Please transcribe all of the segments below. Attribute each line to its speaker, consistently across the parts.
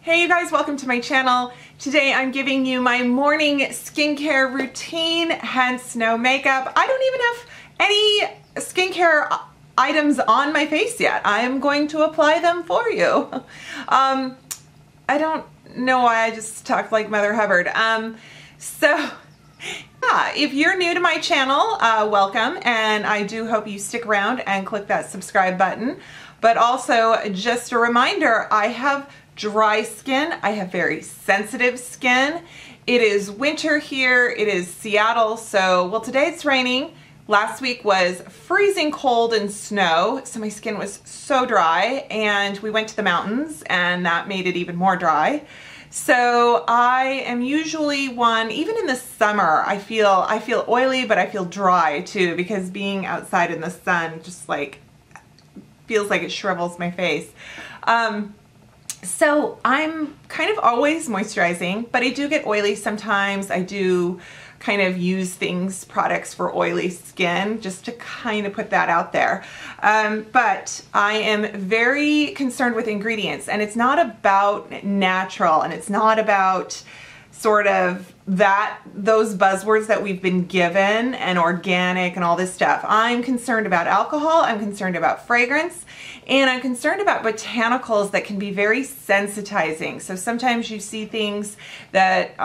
Speaker 1: Hey you guys, welcome to my channel. Today I'm giving you my morning skincare routine, hence no makeup. I don't even have any skincare items on my face yet. I am going to apply them for you. I don't know why I just talked like Mother Hubbard. If you're new to my channel, welcome, and I do hope you stick around and click that subscribe button. But also, just a reminder, I have dry skin. I have very sensitive skin. It is winter here. It is Seattle. So, well, today it's raining. Last week was freezing cold and snow. So my skin was so dry, and we went to the mountains and that made it even more dry. So I am usually one, even in the summer, I feel oily, but I feel dry too, because being outside in the sun just like feels like it shrivels my face. So I'm kind of always moisturizing, but I do get oily sometimes. I do kind of use products for oily skin, just to kind of put that out there. But I am very concerned with ingredients, and it's not about natural, and it's not about sort of those buzzwords that we've been given, and organic and all this stuff. I'm concerned about alcohol, I'm concerned about fragrance, and I'm concerned about botanicals that can be very sensitizing. So sometimes you see things that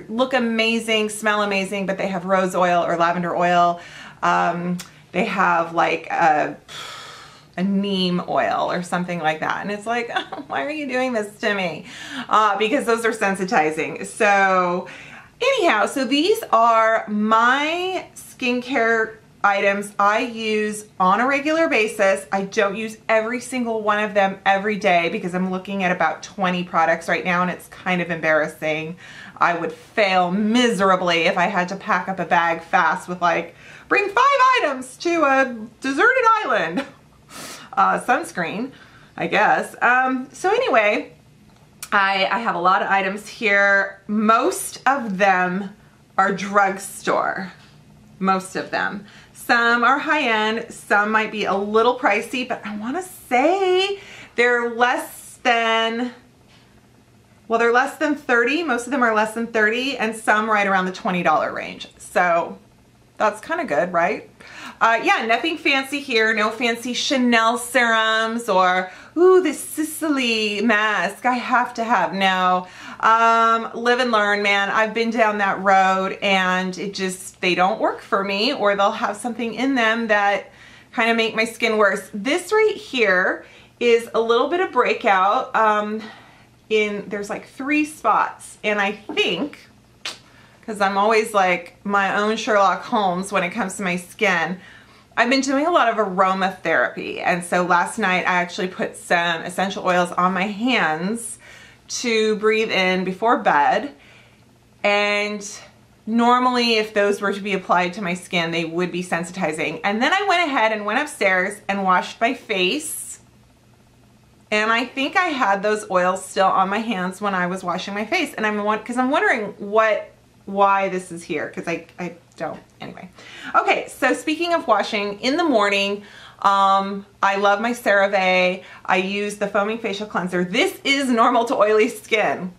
Speaker 1: look amazing, smell amazing, but they have rose oil or lavender oil. They have like a neem oil or something like that. And it's like, oh, why are you doing this to me? Because those are sensitizing. So anyhow, so these are my skincare items I use on a regular basis. I don't use every single one of them every day because I'm looking at about 20 products right now, and it's kind of embarrassing. I would fail miserably if I had to pack up a bag fast with like, bring 5 items to a deserted island. Sunscreen, I guess. So anyway, I have a lot of items here. Most of them are drugstore. Most of them. Some are high-end, some might be a little pricey, but I want to say they're less than 30. Most of them are less than 30, and some right around the $20 range. So that's kind of good, right? Yeah, nothing fancy here. No fancy Chanel serums or, ooh, this Sicily mask I have to have. No. Live and learn, man. I've been down that road, and they don't work for me, or they'll have something in them that kind of make my skin worse. This right here is a little bit of breakout. There's like 3 spots, and I think, because I'm always like my own Sherlock Holmes when it comes to my skin, I've been doing a lot of aromatherapy. And so last night I actually put some essential oils on my hands to breathe in before bed. And normally if those were to be applied to my skin, they would be sensitizing. And then I went ahead and went upstairs and washed my face. And I think I had those oils still on my hands when I was washing my face. And I'm wondering why this is here, because I don't. Anyway. Okay, so speaking of washing, in the morning, I love my CeraVe. I use the foaming facial cleanser. This is normal to oily skin.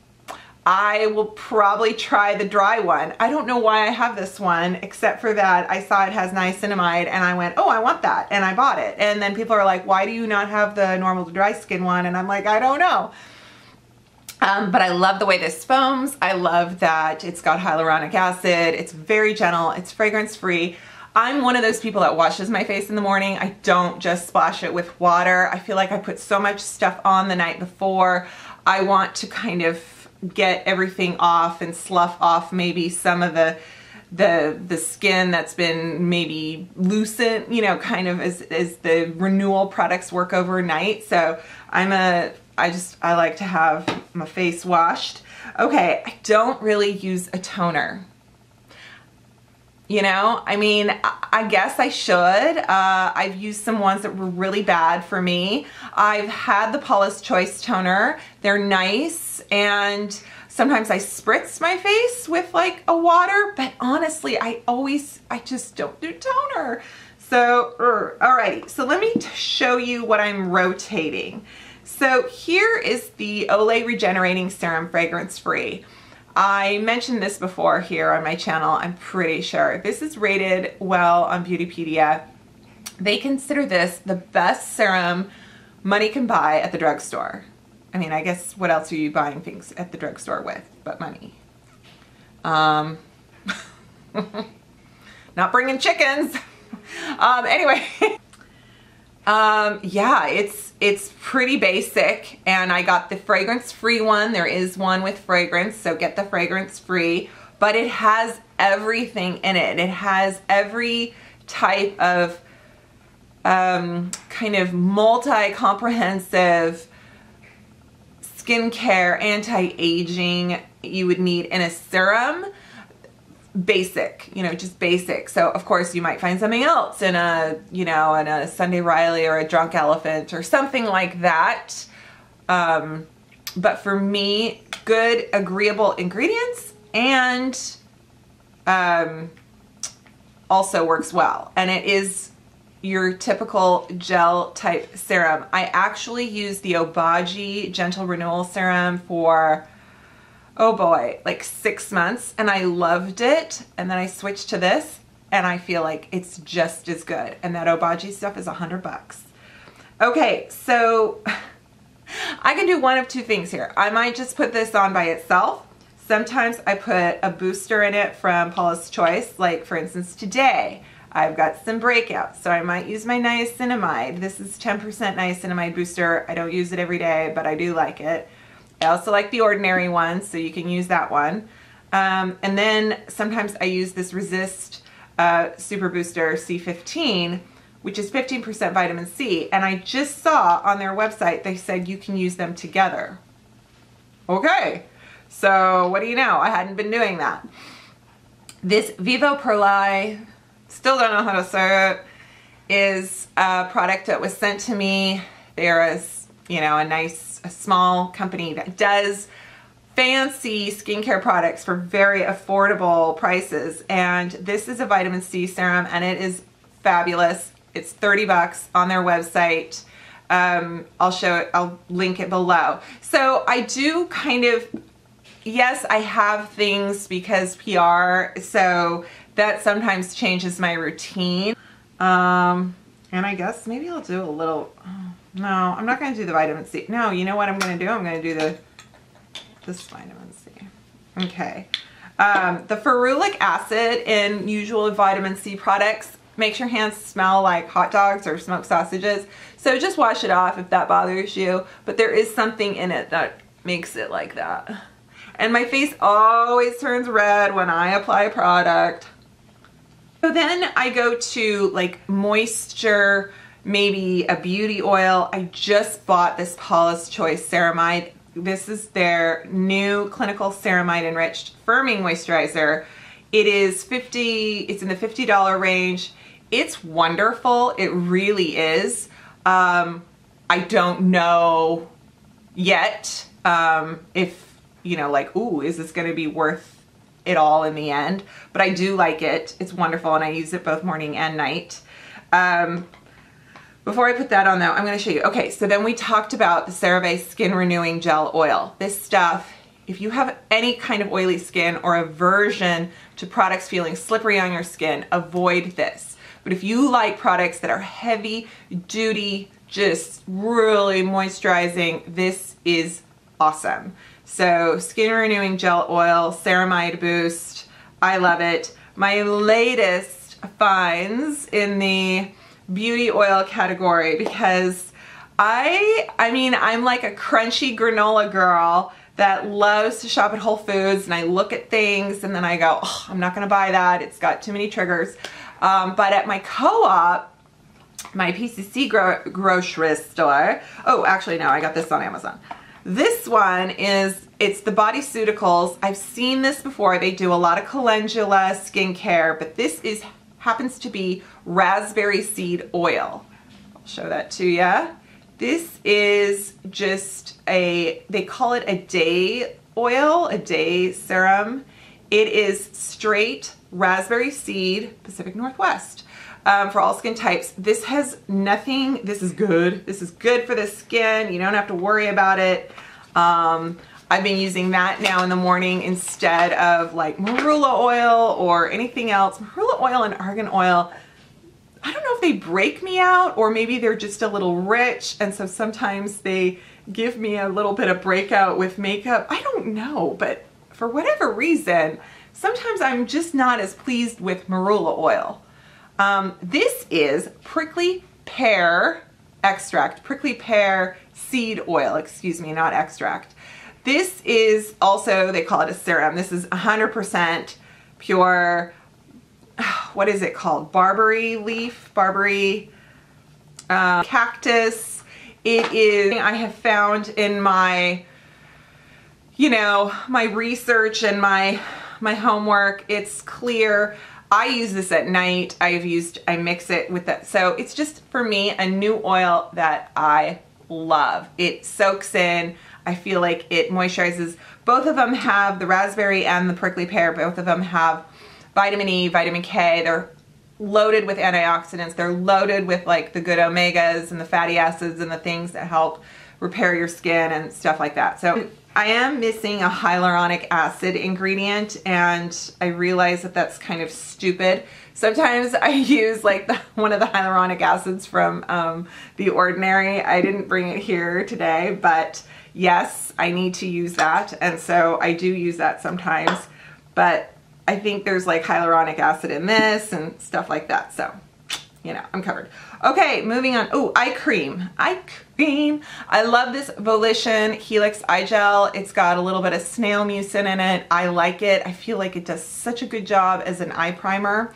Speaker 1: I will probably try the dry one. I don't know why I have this one, except for that I saw it has niacinamide, and I went, oh, I want that, and I bought it. And then people are like, why do you not have the normal to dry skin one? And I'm like, I don't know. But I love the way this foams. I love that it's got hyaluronic acid. It's very gentle. It's fragrance free. I'm one of those people that washes my face in the morning. I don't just splash it with water. I feel like I put so much stuff on the night before. I want to kind of get everything off and slough off maybe some of the skin that's been maybe loosened, you know, kind of as the Renewal products work overnight. So I like to have my face washed. Okay, I don't really use a toner. You know, I mean, I guess I should. I've used some ones that were really bad for me. I've had the Paula's Choice toner. They're nice, and sometimes I spritz my face with like a water, but honestly, I just don't do toner. So, alrighty, so let me show you what I'm rotating. So here is the Olay Regenerating Serum Fragrance Free. I mentioned this before here on my channel, I'm pretty sure. This is rated well on Beautypedia. They consider this the best serum money can buy at the drugstore. I mean, I guess what else are you buying things at the drugstore with but money? Not bringing chickens. Anyway, yeah, it's pretty basic, and I got the fragrance free one. There is one with fragrance, so get the fragrance free, but it has everything in it. It has every type of kind of multi-comprehensive skincare, anti-aging you would need in a serum. Basic, you know, just basic. So of course you might find something else in a, you know, in a Sunday Riley or a Drunk Elephant or something like that. But for me, good, agreeable ingredients, and also works well. And it is your typical gel type serum. I actually use the Obagi Gentle Renewal Serum for, oh boy, like 6 months, and I loved it. And then I switched to this and I feel like it's just as good. And that Obagi stuff is $100. Okay, so I can do one of two things here. I might just put this on by itself. Sometimes I put a booster in it from Paula's Choice, like for instance today. I've got some breakouts, so I might use my niacinamide. This is 10% niacinamide booster. I don't use it every day, but I do like it. I also like the ordinary one, so you can use that one. And then sometimes I use this Resist Super Booster C15, which is 15% vitamin C. And I just saw on their website, they said you can use them together. Okay, so what do you know? I hadn't been doing that. This Vivo Perlai, still don't know how to say it, is a product that was sent to me. They're a small company that does fancy skincare products for very affordable prices. And this is a vitamin C serum, and it is fabulous. It's $30 on their website. I'll show it, I'll link it below. So I do kind of, yes, I have things because PR, so that sometimes changes my routine. And I guess maybe I'll do a little, no, I'm not going to do the vitamin C. No, you know what I'm going to do? I'm going to do this vitamin C. Okay. The ferulic acid in usual vitamin C products makes your hands smell like hot dogs or smoked sausages. So just wash it off if that bothers you. But there is something in it that makes it like that. And my face always turns red when I apply a product. So then I go to like moisture, maybe a beauty oil. I just bought this Paula's Choice Ceramide. This is their new clinical Ceramide Enriched Firming Moisturizer. It is it's in the $50 range. It's wonderful, it really is. I don't know yet if, you know, like, ooh, is this gonna be worth it all in the end? But I do like it. It's wonderful, and I use it both morning and night. Before I put that on though, I'm going to show you. Okay, so then we talked about the CeraVe Skin Renewing Gel Oil. This stuff, if you have any kind of oily skin or aversion to products feeling slippery on your skin, avoid this. But if you like products that are heavy duty, just really moisturizing, this is awesome. So Skin Renewing Gel Oil, Ceramide Boost, I love it. My latest finds in the beauty oil category, because I mean, I'm like a crunchy granola girl that loves to shop at Whole Foods, and I look at things and then I go, oh, I'm not gonna buy that, it's got too many triggers. But at my co-op, my PCC grocery store, oh, actually no, I got this on Amazon. This one is, it's the Bodyceuticals. I've seen this before. They do a lot of calendula skincare, but this happens to be raspberry seed oil. I'll show that to you. This is just they call it a day oil, a day serum. It is straight raspberry seed, Pacific Northwest. for all skin types. This has nothing, this is good. This is good for the skin. You don't have to worry about it. I've been using that now in the morning instead of like marula oil or anything else. Marula oil and argan oil, I don't know if they break me out or maybe they're just a little rich, and so sometimes they give me a little bit of breakout with makeup. I don't know, but for whatever reason, sometimes I'm just not as pleased with marula oil. This is prickly pear extract, prickly pear seed oil, excuse me, not extract. This is also, they call it a serum. This is 100% pure, what is it called? Barberry leaf, barberry cactus. It is, I have found in my, you know, my research and my homework, it's clear. I use this at night. I mix it with that. So it's just, for me, a new oil that I love. It soaks in. I feel like it moisturizes. Both of them have, the raspberry and the prickly pear, both of them have vitamin E, vitamin K. They're loaded with antioxidants. They're loaded with like the good omegas and the fatty acids and the things that help repair your skin and stuff like that. So I am missing a hyaluronic acid ingredient, and I realize that that's kind of stupid. Sometimes I use like one of the hyaluronic acids from The Ordinary. I didn't bring it here today, but yes, I need to use that, and so I do use that sometimes, but I think there's like hyaluronic acid in this and stuff like that, so you know, I'm covered. Okay, moving on. Oh, eye cream. Eye cream. I love this Volition Helix Eye Gel. It's got a little bit of snail mucin in it. I like it. I feel like it does such a good job as an eye primer.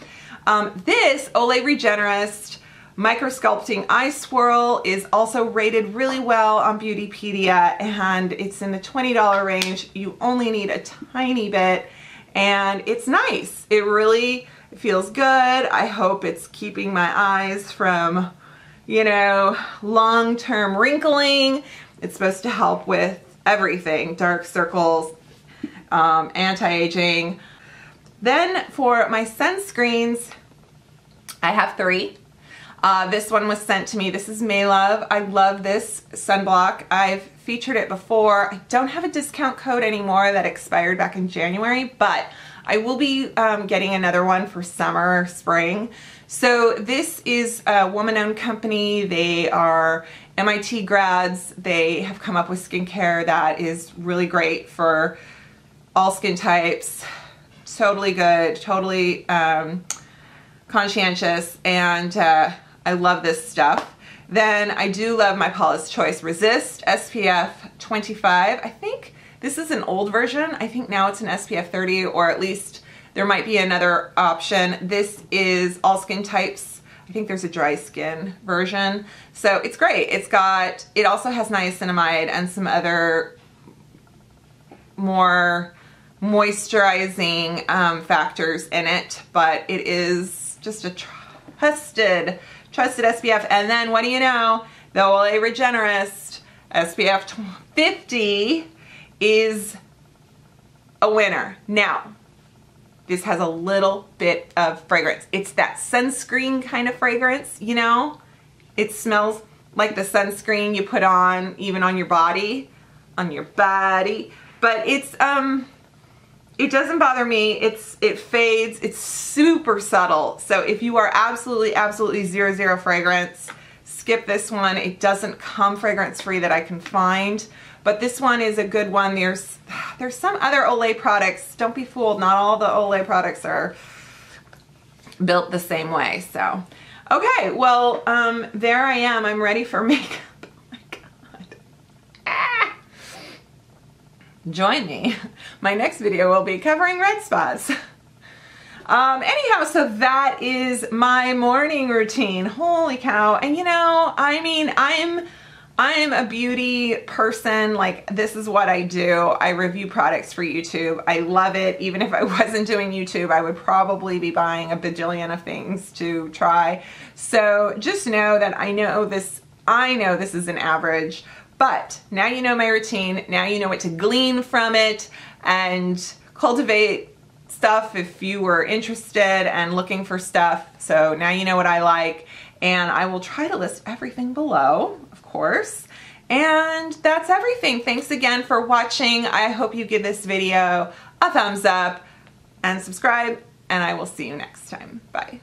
Speaker 1: This Olay Regenerist Micro-Sculpting Eye Swirl is also rated really well on Beautypedia, and it's in the $20 range. You only need a tiny bit, and it's nice. It really feels good. I hope it's keeping my eyes from, you know, long-term wrinkling. It's supposed to help with everything, dark circles, anti-aging. Then for my sunscreens, I have 3. This one was sent to me. This is Maylove. I love this sunblock. I've featured it before. I don't have a discount code anymore. That expired back in January, but I will be getting another one for summer or spring. So this is a woman-owned company. They are MIT grads. They have come up with skincare that is really great for all skin types. Totally good, totally conscientious, and I love this stuff. Then I do love my Paula's Choice Resist SPF 25. I think this is an old version. I think now it's an SPF 30, or at least there might be another option. This is all skin types. I think there's a dry skin version. So it's great. It also has niacinamide and some other more moisturizing factors in it, but it is just a trusted SPF. And then what do you know? The Olay Regenerist SPF 50 is a winner. Now, this has a little bit of fragrance. It's that sunscreen kind of fragrance, you know? It smells like the sunscreen you put on, even on your body, but it's, it doesn't bother me. It fades. It's super subtle. So if you are absolutely zero fragrance, skip this one. It doesn't come fragrance free that I can find, but this one is a good one. There's some other Olay products. Don't be fooled. Not all the Olay products are built the same way. So, okay. Well, there I am. I'm ready for makeup. Oh my God. Ah. Join me. My next video will be covering red spots. Anyhow, so that is my morning routine. Holy cow. And you know, I mean, I'm a beauty person. Like, this is what I do. I review products for YouTube. I love it. Even if I wasn't doing YouTube, I would probably be buying a bajillion of things to try. So just know that I know this is an average, but now you know my routine. Now you know what to glean from it and cultivate stuff if you were interested and looking for stuff. So now you know what I like, and I will try to list everything below, of course. And that's everything. Thanks again for watching. I hope you give this video a thumbs up and subscribe, and I will see you next time. Bye.